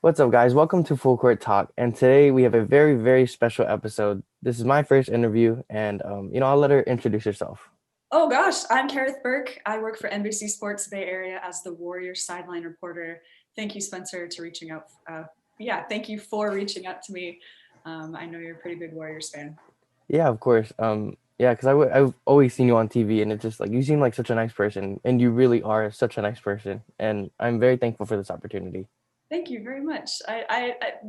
What's up, guys? Welcome to Full Court Talk. And today we have a very, very special episode. This is my first interview, and I'll let her introduce herself. Oh gosh, I'm Kerith Burke. I work for NBC Sports Bay Area as the Warriors sideline reporter. Thank you, Spencer, to reaching out. Thank you for reaching out to me. I know you're a pretty big Warriors fan. Yeah, of course. Yeah, because I've always seen you on TV, and it's just like you seem like such a nice person, and you really are such a nice person. And I'm very thankful for this opportunity. Thank you very much.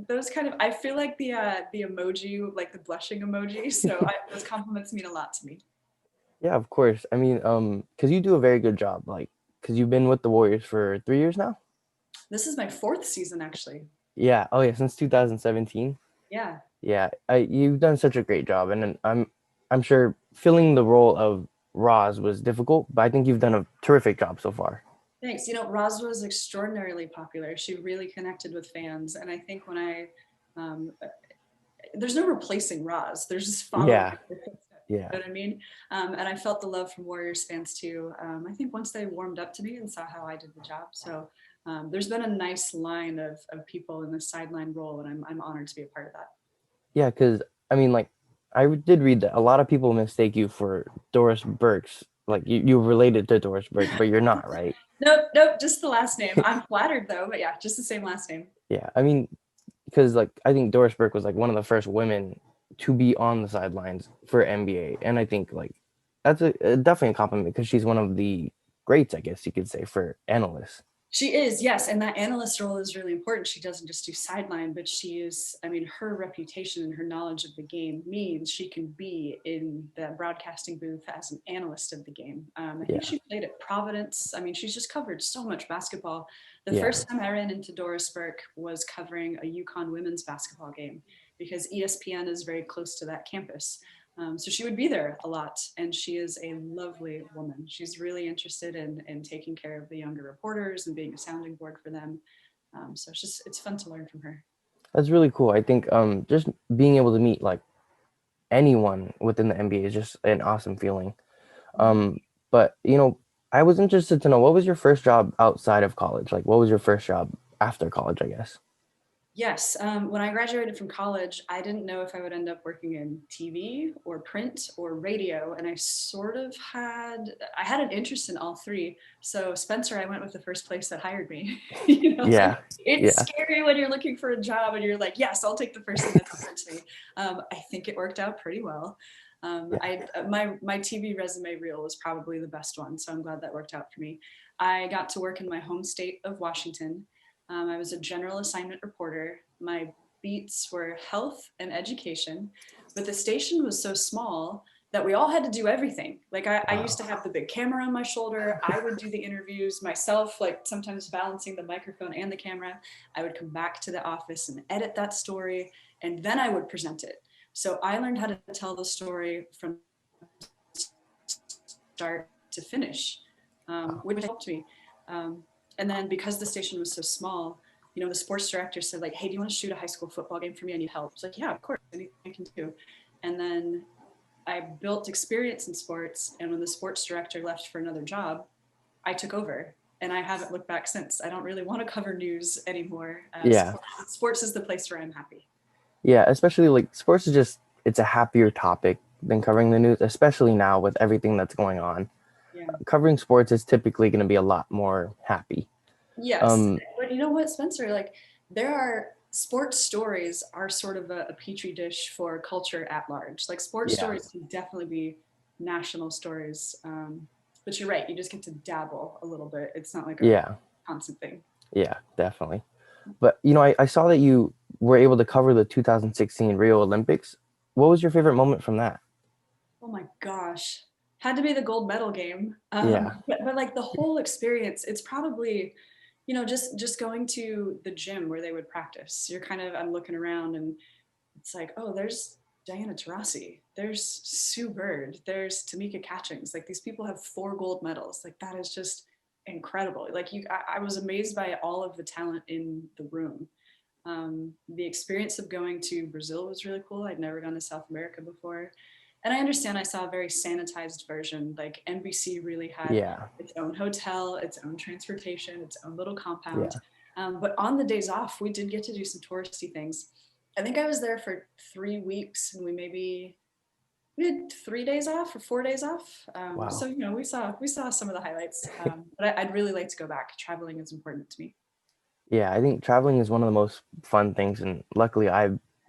Those kind of I feel like the emoji, like the blushing emoji. Those compliments mean a lot to me. Yeah, of course. I mean, because you do a very good job, like, because you've been with the Warriors for 3 years now. This is my fourth season, actually. Yeah. Oh, yeah, since 2017. Yeah. Yeah, you've done such a great job, and then I'm sure filling the role of Roz was difficult, but I think you've done a terrific job so far. Thanks. You know, Roz was extraordinarily popular. She really connected with fans, and I think um, there's no replacing Roz. There's just following Yeah, her footsteps. yeah, You know what I mean? And I felt the love from Warriors fans too. I think once they warmed up to me and saw how I did the job. There's been a nice line of people in the sideline role, and I'm honored to be a part of that. yeah. Because I mean, like, did read that a lot of people mistake you for Doris Burke's. Like, you're related to Doris Burke, but you're not, right? Nope, nope, just the last name. I'm flattered though, but yeah, just the same last name. Yeah, I mean, because like I think Doris Burke was like one of the first women to be on the sidelines for NBA, and I think like that's definitely a compliment because she's one of the greats, I guess you could say, for analysts. She is, yes, and that analyst role is really important. She doesn't just do sideline, but she is, I mean, her reputation and her knowledge of the game means she can be in the broadcasting booth as an analyst of the game. I think Yeah, she played at Providence. I mean, she's just covered so much basketball. The yeah. first time I ran into Doris Burke was covering a UConn women's basketball game because ESPN is very close to that campus. So she would be there a lot, and she is a lovely woman. She's really interested in taking care of the younger reporters and being a sounding board for them. It's fun to learn from her. That's really cool. I think just being able to meet like anyone within the NBA is just an awesome feeling. Um, but I was interested to know what was your first job outside of college? Like, what was your first job after college, I guess? Yes, when I graduated from college, I didn't know if I would end up working in TV or print or radio, and I had an interest in all three. So Spencer, I went with the first place that hired me. It's like Yeah, it's yeah, scary when you're looking for a job and you're like, yes, I'll take the first thing that's offered to me. I think it worked out pretty well. yeah. My TV resume reel was probably the best one, so I'm glad that worked out for me. I got to work in my home state of Washington. I was a general assignment reporter. My beats were health and education, but the station was so small that we all had to do everything. Like I used Wow. to have the big camera on my shoulder. I would do the interviews myself, like sometimes balancing the microphone and the camera. I would come back to the office and edit that story, and then I would present it. So I learned how to tell the story from start to finish, Wow. which helped me. Um, and then because the station was so small, the sports director said like, "Hey, do you want to shoot a high school football game for me? I need help." I was like, "Yeah, of course, anything I can do." And then I built experience in sports. And when the sports director left for another job, I took over. And I haven't looked back since. I don't really want to cover news anymore. Yeah, Sports is the place where I'm happy. yeah. Especially like sports is just it's a happier topic than covering the news, especially now with everything that's going on. Yeah. Covering sports is typically going to be a lot more happy. Yes, Um, but you know what, Spencer? Like, there are sports stories are sort of a petri dish for culture at large. Like, sports yeah, stories can definitely be national stories. But you're right, you just get to dabble a little bit. It's not like a yeah, constant thing. yeah, definitely. But I saw that you were able to cover the 2016 Rio Olympics. What was your favorite moment from that? Oh my gosh. Had to be the gold medal game. Yeah, But like the whole experience, it's probably, just going to the gym where they would practice. I'm looking around and it's like, oh, there's Diana Taurasi, there's Sue Bird, there's Tamika Catchings. Like these people have 4 gold medals. Like that is just incredible. I was amazed by all of the talent in the room. The experience of going to Brazil was really cool. I'd never gone to South America before. And I understand I saw a very sanitized version. Like NBC really had yeah, its own hotel, its own transportation, its own little compound. yeah. But on the days off, we did get to do some touristy things. I think I was there for 3 weeks, and we had 3 days off or 4 days off. So Wow. you know, we saw some of the highlights. But I'd really like to go back. Traveling is important to me. Yeah, I think traveling is one of the most fun things, and luckily,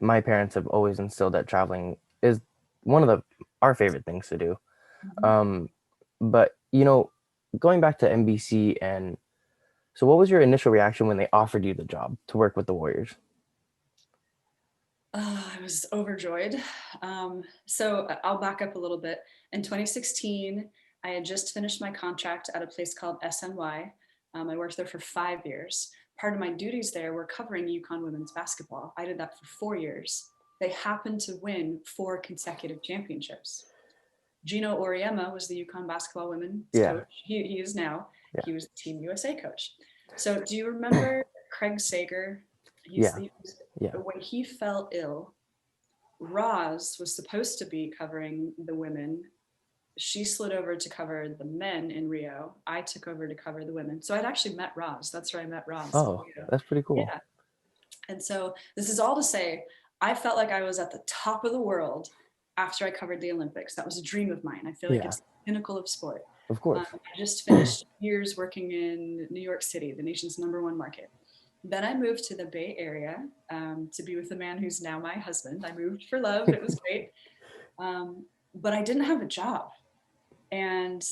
my parents have always instilled that traveling is one of the our favorite things to do. Mhm. Um, but going back to NBC, and so what was your initial reaction when they offered you the job to work with the Warriors? I was overjoyed. I'll back up a little bit. In 2016, I had just finished my contract at a place called SNY. I worked there for 5 years. Part of my duties there were covering UConn women's basketball. I did that for 4 years. They happened to win 4 consecutive championships. Gino Auriemma was the UConn basketball women's Yeah, coach. He is now. yeah, He was the Team USA coach. So do you remember Craig Sager? He's yeah, the yeah. When he fell ill, Roz was supposed to be covering the women. She slid over to cover the men in Rio. I took over to cover the women. So I'd actually met Roz. That's where I met Roz in Oh, Rio. that's pretty cool. Yeah. And so this is all to say, I felt like I was at the top of the world after I covered the Olympics. That was a dream of mine. I feel like Yeah, it's the pinnacle of sport. of course. I just finished years working in New York City, the nation's #1 market. Then I moved to the Bay Area to be with the man who's now my husband. I moved for love. It was great. But I didn't have a job. And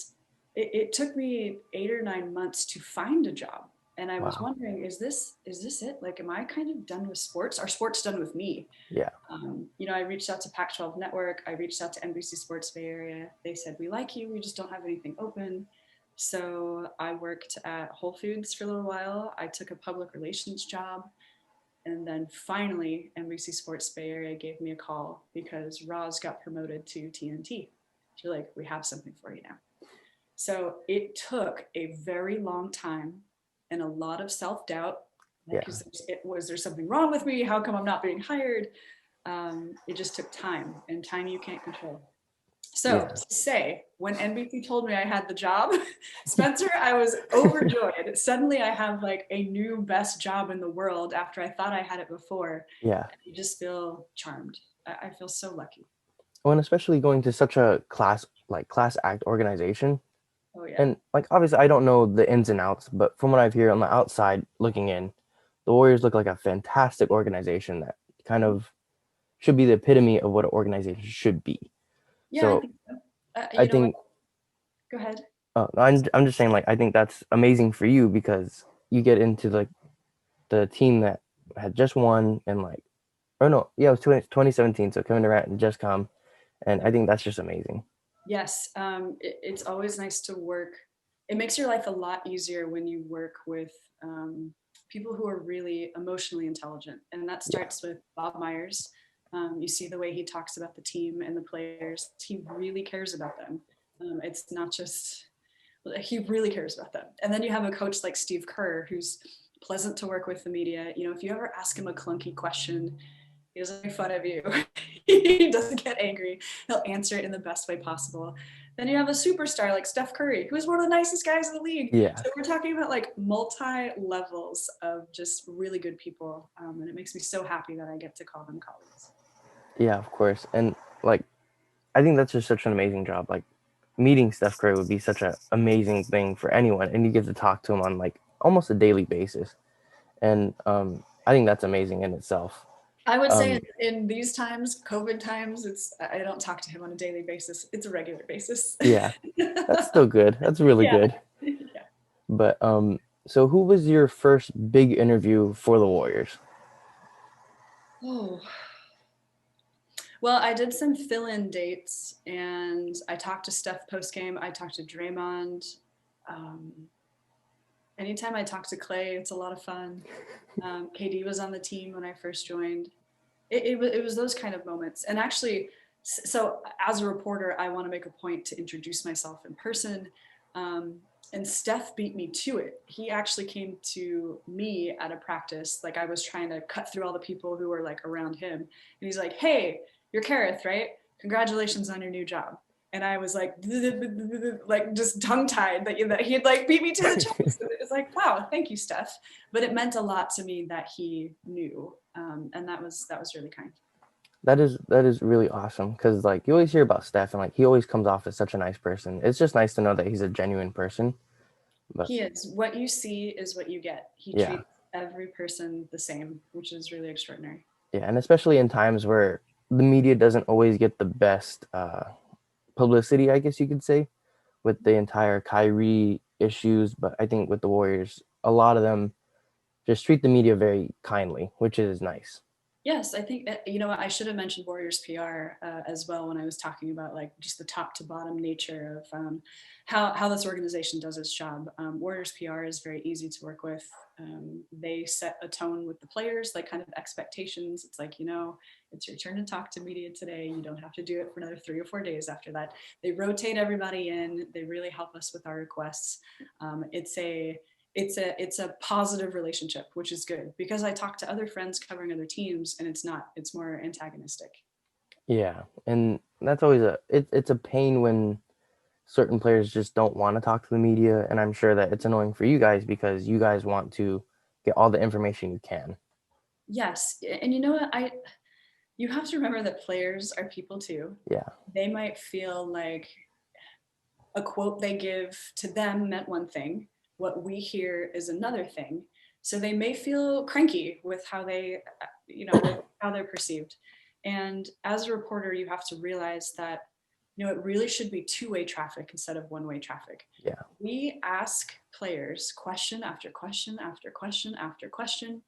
it took me 8 or 9 months to find a job. And I was Wow. wondering, is this it? Like, am I kind of done with sports? Are sports done with me? Yeah, I reached out to Pac-12 Network. I reached out to NBC Sports Bay Area. They said, we like you. We just don't have anything open. So I worked at Whole Foods for a little while. I took a public relations job. And then finally, NBC Sports Bay Area gave me a call because Roz got promoted to TNT. They're like, we have something for you now. So it took a very long time and a lot of self-doubt. Like, yeah, was there something wrong with me? How come I'm not being hired? It just took time, and time you can't control. So yeah. to say, when NBC told me I had the job, Spencer, I was overjoyed. Suddenly I have like a new best job in the world after I thought I had it before. Yeah. I just feel charmed. I feel so lucky. Well, and especially going to such a class act organization. Oh yeah. And like obviously I don't know the ins and outs, but from what I've heard on the outside looking in, the Warriors look like a fantastic organization that kind of should be the epitome of what an organization should be. Yeah, I So think so. I You know what? think Go ahead. I'm just saying like I think that's amazing for you because you get into like the team that had just won and like or no, yeah, it was 2017, so Kevin Durant had just come, and I think that's just amazing. Yes, it's always nice to work. It makes your life a lot easier when you work with people who are really emotionally intelligent. And that Yeah, starts with Bob Myers. You see the way he talks about the team and the players. He really cares about them. It's not just, he really cares about them. And then you have a coach like Steve Kerr, who's pleasant to work with the media. If you ever ask him a clunky question, he doesn't make fun of you. He doesn't get angry. He'll answer it in the best way possible. Then you have a superstar like Steph Curry, who's one of the nicest guys in the league. yeah, So we're talking about like multi levels of just really good people. And it makes me so happy that I get to call them colleagues. yeah, of course. And like I think that's just such an amazing job. Like meeting Steph Curry would be such an amazing thing for anyone, and you get to talk to him on like almost a daily basis. And I think that's amazing in itself. I would say Um, in these times, COVID times, I don't talk to him on a daily basis. It's a regular basis. yeah, that's still good. That's really Yeah. good. Yeah. But so who was your first big interview for the Warriors? Oh, well, I did some fill-in dates, and I talked to Steph post game. I talked to Draymond. Um, Anytime I talk to Clay, it's a lot of fun. KD was on the team when I first joined. It was those kind of moments. And actually, so as a reporter, I want to make a point to introduce myself in person. Um, and Steph beat me to it. He actually came to me at a practice. Like, I was trying to cut through all the people who were like around him. And he's like, hey, you're Kerith, right? Congratulations on your new job. And I was like, like just tongue tied that he'd like beat me to the chest. And it was like, wow, thank you, Steph. But it meant a lot to me that he knew. And that was really kind. That is really awesome because like you always hear about Steph and like he always comes off as such a nice person. It's just nice to know that he's a genuine person. But He is. What you see is what you get. He yeah, treats every person the same, which is really extraordinary. yeah, and especially in times where the media doesn't always get the best publicity, I guess you could say, with the entire Kyrie issues. But I think with the Warriors, a lot of them just treat the media very kindly, which is nice. Yes, I think you know what, I should have mentioned Warriors PR as well when I was talking about like just the top to bottom nature of how this organization does its job. Warriors PR is very easy to work with. They set a tone with the players, like kind of expectations. It's like, you know, it's your turn to talk to media today. You don't have to do it for another 3 or 4 days after that. They rotate everybody in. They really help us with our requests. It's a positive relationship, which is good because I talk to other friends covering other teams and it's more antagonistic. Yeah, and that's always it's a pain when certain players just don't want to talk to the media, and I'm sure that it's annoying for you guys because you guys want to get all the information you can. Yes, and you know what, you have to remember that players are people too. Yeah, They might feel like a quote they give to them meant one thing, what we hear is another thing. So they may feel cranky with how they, with how they're perceived. And as a reporter, you have to realize that, it really should be two-way traffic instead of one-way traffic. yeah, We ask players question after question after question after question,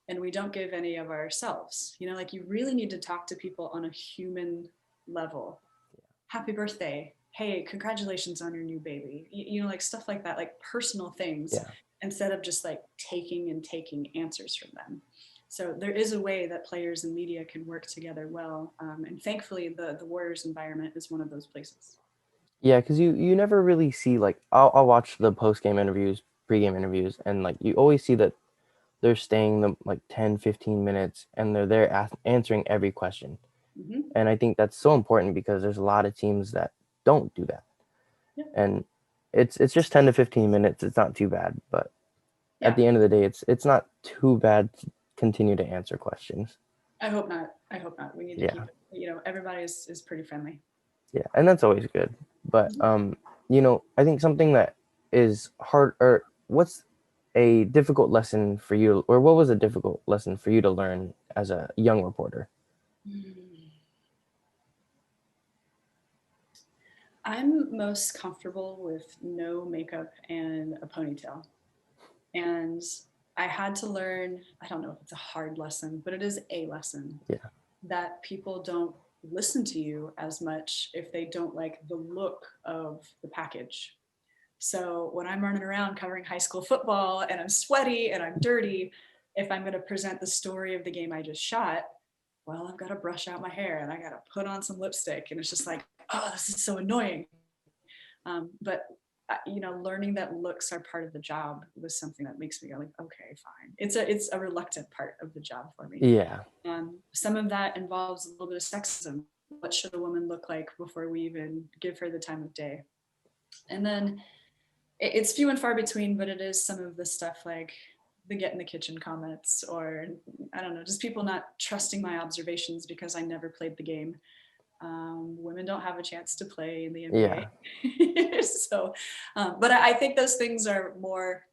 and we don't give any of ourselves. Like you really need to talk to people on a human level. Happy birthday, hey, congratulations on your new baby, like stuff like that, like personal things, yeah. instead of just like taking and taking answers from them. So there is a way that players and media can work together well, and thankfully the Warriors environment is one of those places. Yeah, because you never really see like I'll watch the post game interviews, pre-game interviews, and like you always see that they're staying the like 10, 15 minutes and they're there answering every question. Mm-hmm. And I think that's so important because there's a lot of teams that don't do that. Yeah, And it's just 10 to 15 minutes. It's not too bad, but at yeah. the end of the day, it's not too bad to continue to answer questions. I hope not. I hope not. We need to keep Yeah. it. Everybody is pretty friendly. Yeah, and that's always good. But I think something that is hard or what's a difficult lesson for you or what was a difficult lesson for you to learn as a young reporter? Mm. I'm most comfortable with no makeup and a ponytail. And I had to learn, I don't know if it's a hard lesson, but it is a lesson Yeah. that people don't listen to you as much if they don't like the look of the package. So when I'm running around covering high school football and I'm sweaty and I'm dirty, if I'm going to present the story of the game I just shot, well, I've got to brush out my hair and I got to put on some lipstick. And it's just like, oh, this is so annoying. But learning that looks are part of the job was something that makes me go like, okay, fine. It's a reluctant part of the job for me. Yeah. Some of that involves a little bit of sexism. What should a woman look like before we even give her the time of day? And then it's few and far between, but it is some of the stuff like the get in the kitchen comments, or I don't know, just people not trusting my observations because I never played the game. Women don't have a chance to play in the Yeah. NBA. So, but I think those things are more,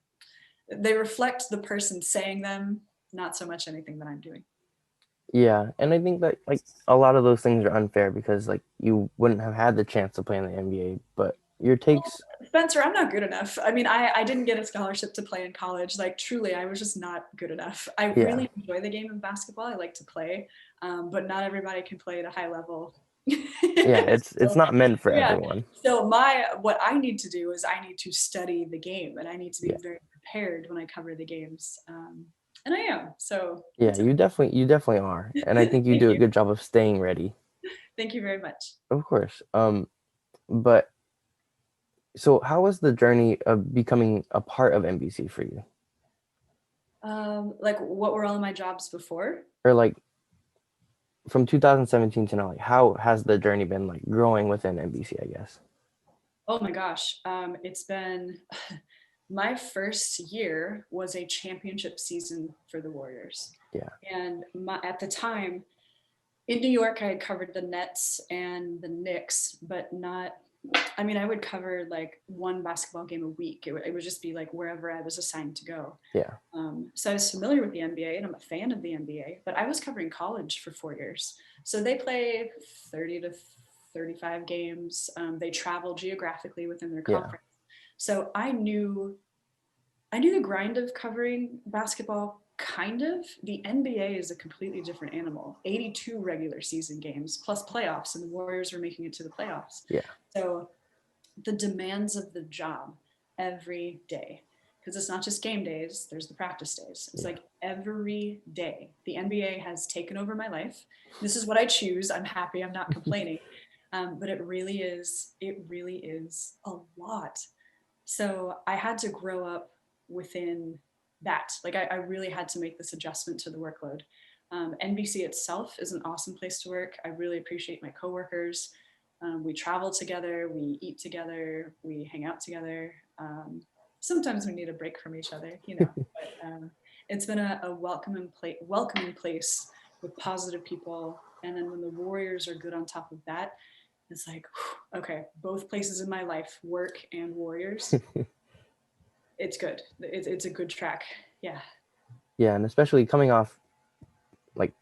they reflect the person saying them, not so much anything that I'm doing. Yeah, and I think that like a lot of those things are unfair because like you wouldn't have had the chance to play in the NBA, but your takes. Spencer, I'm not good enough. I mean, I didn't get a scholarship to play in college. Like, truly, I was just not good enough. I Yeah. really enjoy the game of basketball. I like to play, but not everybody can play at a high level. Yeah, it's So, not meant for yeah. everyone. So what I need to do is I need to study the game, and I need to be Yeah. very prepared when I cover the games. And I am. So Yeah, it's okay. you definitely are. And I think you Thank do a you. good job of staying ready. Thank you very much. Of course. But so how was the journey of becoming a part of NBC for you? Like, what were all of my jobs before? Or like from 2017 to now, like how has the journey been like growing within NBC, I guess? Oh my gosh. It's been my first year was a championship season for the Warriors. Yeah, And at the time in New York, I had covered the Nets and the Knicks, but not, I mean, I would cover like one basketball game a week. It would just be like wherever I was assigned to go. yeah, So I was familiar with the NBA and I'm a fan of the NBA, but I was covering college for 4 years. So they play 30 to 35 games. They travel geographically within their yeah, conference. So I knew the grind of covering basketball kind of. The NBA is a completely different animal. 82 regular season games plus playoffs, and the Warriors were making it to the playoffs. yeah, So the demands of the job every day, because it's not just game days, there's the practice days. It's yeah. like every day. The NBA has taken over my life. This is what I choose. I'm happy. I'm not complaining. But it really is a lot. So I had to grow up within that. Like I really had to make this adjustment to the workload. NBC itself is an awesome place to work. I really appreciate my coworkers. We travel together, we eat together, we hang out together. Sometimes we need a break from each other, you know. But it's been a welcoming place with positive people. And then when the Warriors are good on top of that, it's like, okay, both places in my life, work and Warriors, it's good. It's a good track. Yeah. Yeah, and especially coming off like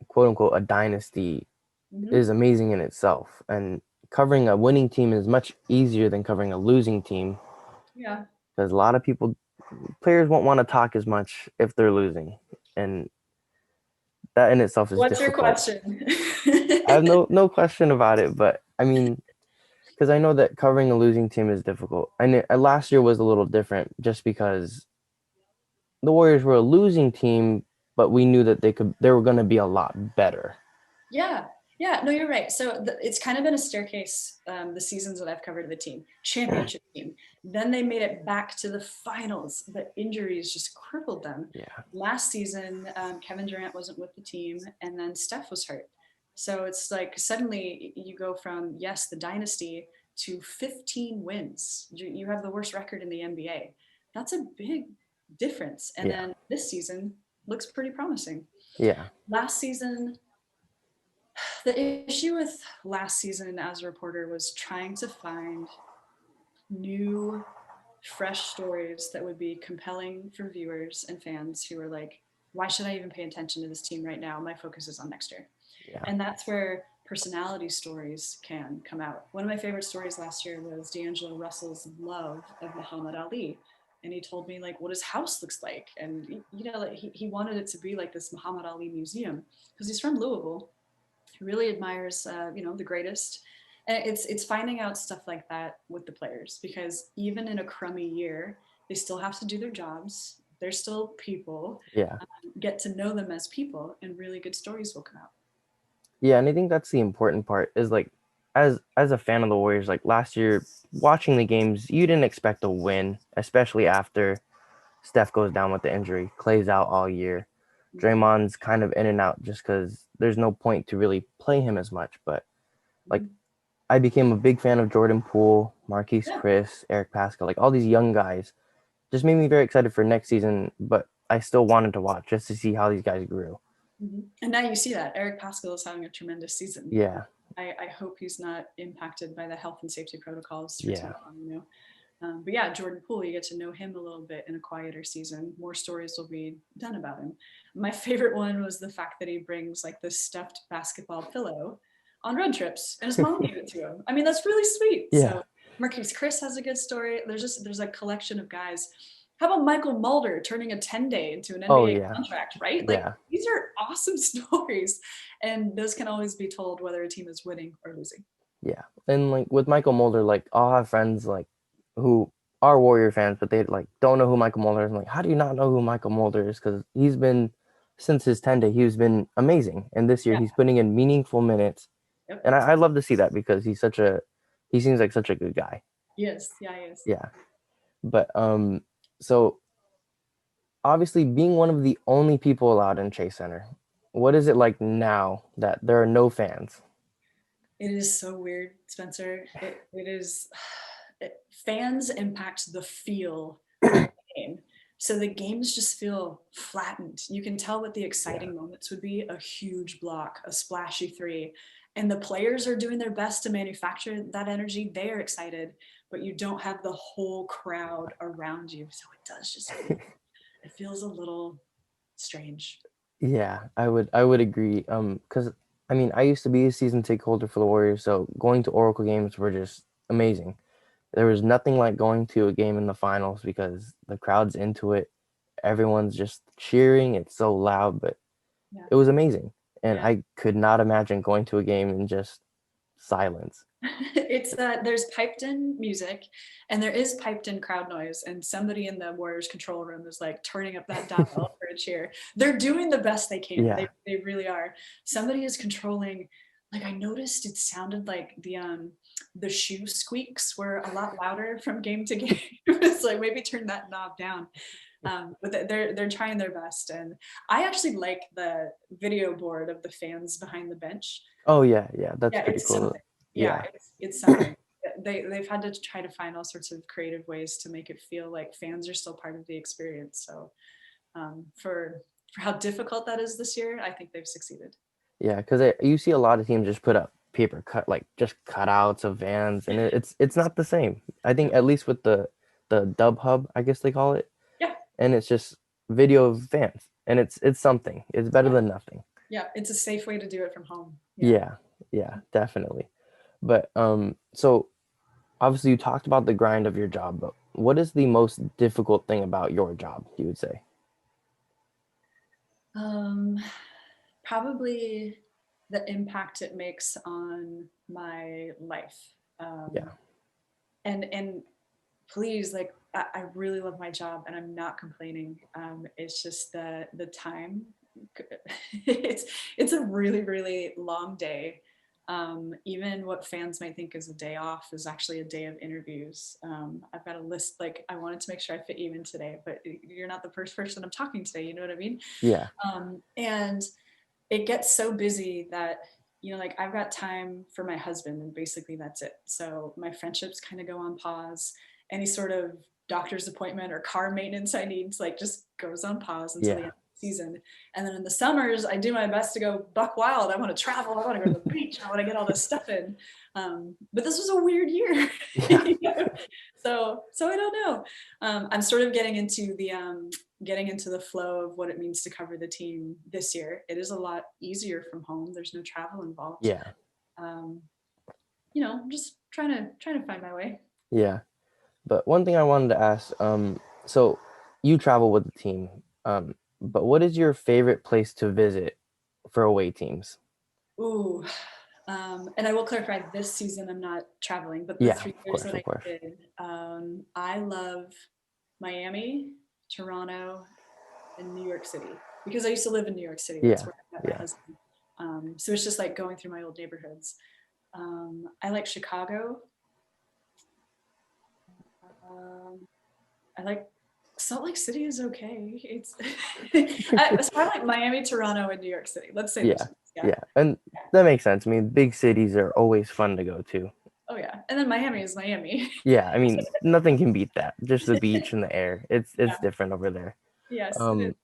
quote unquote a dynasty Mm-hmm. is amazing in itself. And covering a winning team is much easier than covering a losing team Yeah. because a lot of players won't want to talk as much if they're losing. And that in itself is What's your difficult. question? I have no question about it, but I mean, because I know that covering a losing team is difficult. And last year was a little different just because the Warriors were a losing team, but we knew that they were going to be a lot better. Yeah. Yeah. No, you're right. So it's kind of been a staircase, the seasons that I've covered the team, championship team. Then they made it back to the finals. The injuries just crippled them. Yeah, Last season, Kevin Durant wasn't with the team, and then Steph was hurt. So it's like suddenly you go from, yes, the dynasty to 15 wins. You have the worst record in the NBA. That's a big difference. And yeah, then this season looks pretty promising. yeah, Last season, the issue with last season as a reporter was trying to find new, fresh stories that would be compelling for viewers and fans who are like, why should I even pay attention to this team right now? My focus is on next year. yeah. And that's where personality stories can come out. One of my favorite stories last year was D'Angelo Russell's love of Muhammad Ali. And he told me like what his house looks like. And you know, like he wanted it to be like this Muhammad Ali museum because he's from Louisville. He really admires you know, the greatest. And it's finding out stuff like that with the players, because even in a crummy year, they still have to do their jobs. They're still people. Yeah. Get to know them as people, and really good stories will come out. Yeah, and I think that's the important part is like as a fan of the Warriors, like last year watching the games, you didn't expect a win, especially after Steph goes down with the injury, Clay's out all year. Mm-hmm. Draymond's kind of in and out just because there's no point to really play him as much. But like Mm-hmm. I became a big fan of Jordan Poole, Marquise Yeah. Chris, Eric Pascal, like all these young guys. Just made me very excited for next season, but I still wanted to watch just to see how these guys grew. Mm-hmm. And now you see that Eric Pascal is having a tremendous season. Yeah, I hope he's not impacted by the health and safety protocols for too yeah, long, you know. But yeah, Jordan Poole, you get to know him a little bit in a quieter season. More stories will be done about him. My favorite one was the fact that he brings like this stuffed basketball pillow on road trips, and his mom gave it to him. I mean, that's really sweet. yeah. So Marquise Chris has a good story. There's a collection of guys. How about Michael Mulder turning a 10-day into an Oh NBA yeah, contract, right? Like yeah, these are awesome stories. And those can always be told whether a team is winning or losing. yeah. And like with Michael Mulder, like I'll have friends like who are Warrior fans, but they like don't know who Michael Mulder is. I'm like, how do you not know who Michael Mulder is? Because he's been since his 10 day, he's been amazing, and this year Yeah. he's putting in meaningful minutes, Yep. and I love to see that because he seems like such a good guy. Yes. Yeah. Yes. Yeah, but so obviously being one of the only people allowed in Chase Center, What is it like now that there are no fans? It is so weird, Spencer. It is fans impact the feel of the game. So the games just feel flattened. You can tell what the Yeah. exciting moments would be: a huge block, a splashy three. And the players are doing their best to manufacture that energy. They are excited, but you don't have the whole crowd around you. So it does just feel, it feels a little strange. Yeah, I would agree. Because I mean, I used to be a season ticket holder for the Warriors, so going to Oracle games were just amazing. There was nothing like going to a game in the finals because the crowd's into it. Everyone's just cheering. It's so loud, but Yeah. it was amazing. And Yeah. I could not imagine going to a game in just silence. It's there's piped in music and there is piped in crowd noise, and somebody in the Warriors control room is like turning up that dial for a cheer. They're doing the best they can. Yeah. They really are. Somebody is controlling, like I noticed it sounded like the shoe squeaks were a lot louder from game to game. It's like maybe turn that knob down. But they're trying their best, and I actually like the video board of the fans behind the bench. Oh yeah, yeah, that's Yeah, pretty it's cool. something. Yeah, Yeah. it's something. They've had to try to find all sorts of creative ways to make it feel like fans are still part of the experience. So for how difficult that is this year, I think they've succeeded. Yeah, because you see a lot of teams just put up paper cut like just cutouts of vans, and it's not the same. I think No. at least with the Dub Hub, I guess they call it, Yeah, and it's just video of vans, and it's something. It's better yeah, than nothing. yeah. It's a safe way to do it from home. Yeah. Yeah, yeah, definitely. But so obviously you talked about the grind of your job, but what is the most difficult thing about your job, you would say? Um, Probably the impact it makes on my life. Yeah, And please, like I really love my job and I'm not complaining. It's just the time. it's it's a really really long day. Even what fans might think is a day off is actually a day of interviews. I've got a list, like I wanted to make sure I fit you in today, but you're not the first person I'm talking today. You know what I mean? yeah, And it gets so busy that like I've got time for my husband and basically that's it. So my friendships kind of go on pause. Any sort of doctor's appointment or car maintenance I need like just goes on pause until the end yeah, of the season. And then in the summers I do my best to go buck wild. I want to travel, I want to go to the beach, I want to get all this stuff in. But this was a weird year. yeah, So I don't know. I'm sort of getting into the flow of what it means to cover the team this year. It is a lot easier from home. There's no travel involved. yeah, Um, just trying to find my way. yeah. But one thing I wanted to ask, so you travel with the team, but what is your favorite place to visit for away teams? Ooh, and I will clarify, this season I'm not traveling, but the Yeah, 3 years that of I course. did, I love Miami, Toronto, and New York City because I used to live in New York City. That's Yeah, where I met my yeah, husband. So it's just like going through my old neighborhoods. I like Chicago. Um, I like Salt Lake City is okay. It's probably like Miami, Toronto, and New York City. Let's say those yeah, ones. Yeah. yeah, and that makes sense. I mean, big cities are always fun to go to. Oh yeah. And then Miami is Miami. Yeah, I mean, nothing can beat that. Just the beach and the air. It's Yeah. different over there. Yes, it is. Um,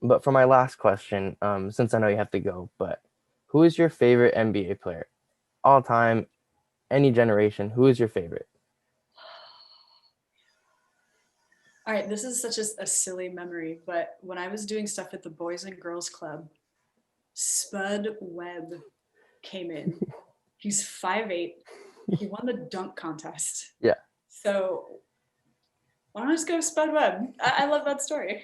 but for my last question, since I know you have to go, but who is your favorite NBA player all time, any generation? Who is your favorite? All right, this is such a silly memory, but when I was doing stuff at the Boys and Girls Club, Spud Webb came in. He's 5'8". He won the dunk contest. Yeah. So why don't I just go Spud Webb? I love that story.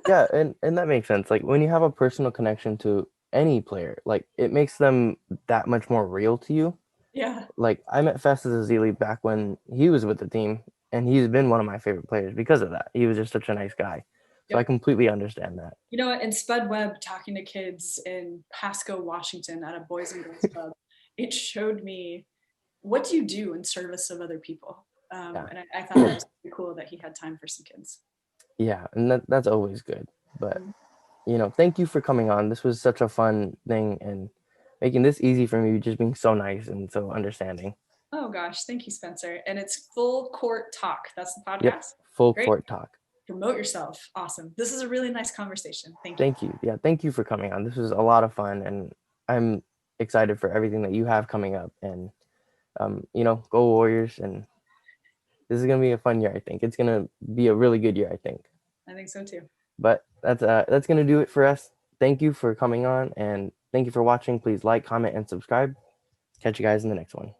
Yeah, and that makes sense. Like when you have a personal connection to any player, like it makes them that much more real to you. Yeah. Like I met Festus Ezeli back when he was with the team, and he's been one of my favorite players because of that. He was just such a nice guy. So I Yep. completely understand that. You know what? And Spud Webb talking to kids in Pasco, Washington at a Boys and Girls Club, it showed me what do you do in service of other people. Yeah. And I thought that was pretty cool that he had time for some kids. Yeah, and that's always good. But Mhm. thank you for coming on. This was such a fun thing and making this easy for me, just being so nice and so understanding. Oh gosh, thank you, Spencer. And it's Full Court Talk. That's the Yep, podcast. full Great. court talk. Promote yourself. Awesome. This is a really nice conversation. Thank you. Thank you. Yeah, thank you for coming on. This was a lot of fun, and I'm excited for everything that you have coming up. And go Warriors! And this is gonna be a fun year. I think it's gonna be a really good year. I think. I think so too. But that's gonna do it for us. Thank you for coming on, and thank you for watching. Please like, comment, and subscribe. Catch you guys in the next one.